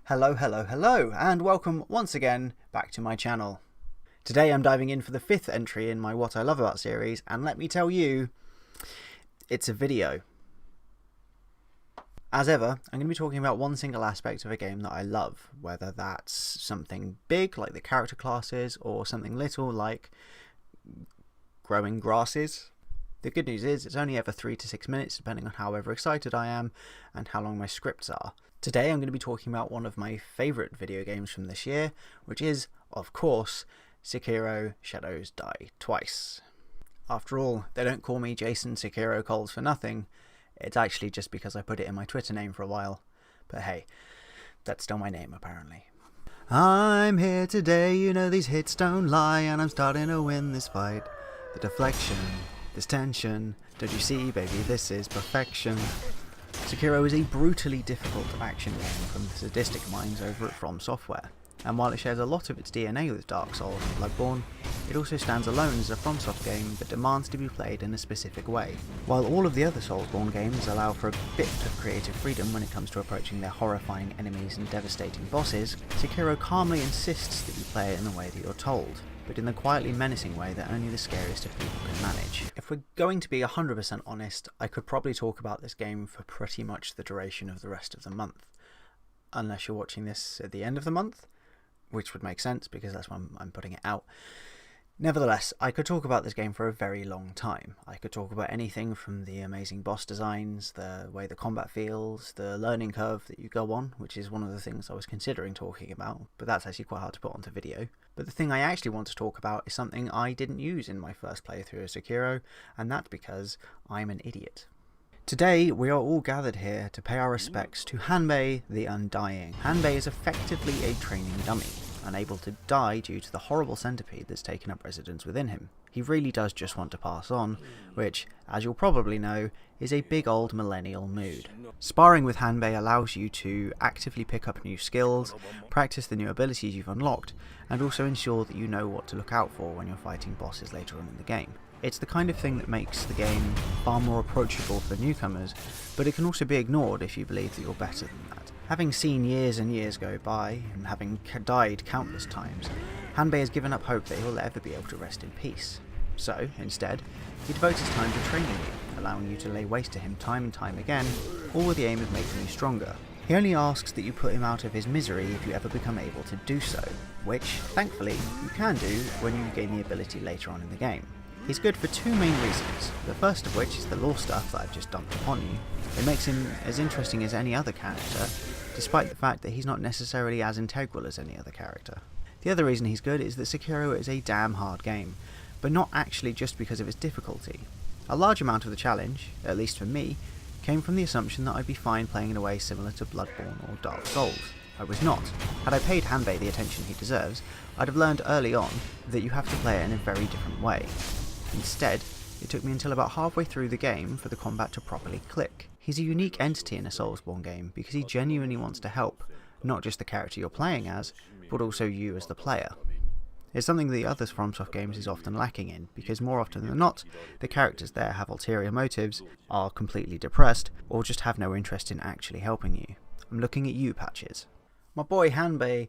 Hello, hello, hello, and welcome once again back to my channel. Today I'm diving in for the 5th entry in my What I Love About series, and let me tell you, it's a video. As ever, I'm going to be talking about one single aspect of a game that I love, whether that's something big like the character classes or something little like growing grasses. The good news is it's only ever 3 to 6 minutes depending on however excited I am and how long my scripts are. Today I'm going to be talking about one of my favourite video games from this year, which is, of course, Sekiro Shadows Die Twice. After all, they don't call me Jason Sekiro Coles for nothing. It's actually just because I put it in my Twitter name for a while. But hey, that's still my name apparently. I'm here today, you know these hits don't lie, and I'm starting to win this fight. The deflection, this tension, don't you see baby, this is perfection. Sekiro is a brutally difficult action game from the sadistic minds over at FromSoftware, and while it shares a lot of its DNA with Dark Souls and Bloodborne, it also stands alone as a FromSoft game that demands to be played in a specific way. While all of the other Soulsborne games allow for a bit of creative freedom when it comes to approaching their horrifying enemies and devastating bosses, Sekiro calmly insists that you play it in the way that you're told, but in the quietly menacing way that only the scariest of people can manage. If we're going to be 100% honest, I could probably talk about this game for pretty much the duration of the rest of the month. Unless you're watching this at the end of the month, which would make sense because that's when I'm putting it out. Nevertheless, I could talk about this game for a very long time. I could talk about anything from the amazing boss designs, the way the combat feels, the learning curve that you go on, which is one of the things I was considering talking about, but that's actually quite hard to put onto video. But the thing I actually want to talk about is something I didn't use in my first playthrough of Sekiro, and that's because I'm an idiot. Today, we are all gathered here to pay our respects to Hanbei the Undying. Hanbei is effectively a training dummy, unable to die due to the horrible centipede that's taken up residence within him. He really does just want to pass on, which, as you'll probably know, is a big old millennial mood. Sparring with Hanbei allows you to actively pick up new skills, practice the new abilities you've unlocked, and also ensure that you know what to look out for when you're fighting bosses later on in the game. It's the kind of thing that makes the game far more approachable for newcomers, but it can also be ignored if you believe that you're better than that. Having seen years and years go by, and having died countless times, Hanbei has given up hope that he'll ever be able to rest in peace. So, instead, he devotes his time to training you, allowing you to lay waste to him time and time again, all with the aim of making you stronger. He only asks that you put him out of his misery if you ever become able to do so, which, thankfully, you can do when you gain the ability later on in the game. He's good for two main reasons, the first of which is the lore stuff that I've just dumped upon you. It makes him as interesting as any other character, despite the fact that he's not necessarily as integral as any other character. The other reason he's good is that Sekiro is a damn hard game, but not actually just because of its difficulty. A large amount of the challenge, at least for me, came from the assumption that I'd be fine playing in a way similar to Bloodborne or Dark Souls. I was not. Had I paid Hanbei the attention he deserves, I'd have learned early on that you have to play it in a very different way. Instead, it took me until about halfway through the game for the combat to properly click. He's a unique entity in a Soulsborne game because he genuinely wants to help, not just the character you're playing as, but also you as the player. It's something the other FromSoft games is often lacking in, because more often than not, the characters there have ulterior motives, are completely depressed, or just have no interest in actually helping you. I'm looking at you, Patches. My boy Hanbei...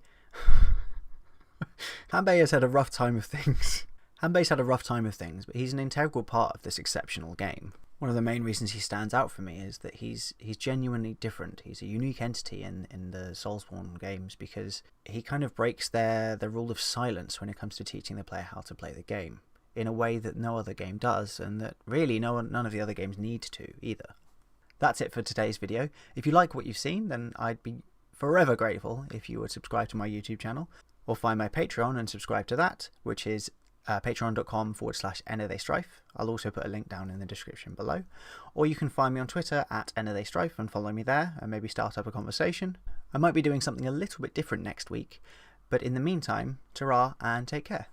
Hanbei has had a rough time of things. Hanbei's had a rough time of things, but he's an integral part of this exceptional game. One of the main reasons he stands out for me is that he's genuinely different. He's a unique entity in the Soulsborne games because he kind of breaks the rule of silence when it comes to teaching the player how to play the game, in a way that no other game does, and that really none of the other games need to either. That's it for today's video. If you like what you've seen, then I'd be forever grateful if you would subscribe to my YouTube channel, or find my Patreon and subscribe to that, which is patreon.com/EndOfDayStrife. I'll also put a link down in the description below. Or you can find me on Twitter @EndOfDayStrife and follow me there and maybe start up a conversation. I might be doing something a little bit different next week, but in the meantime, ta-ra and take care.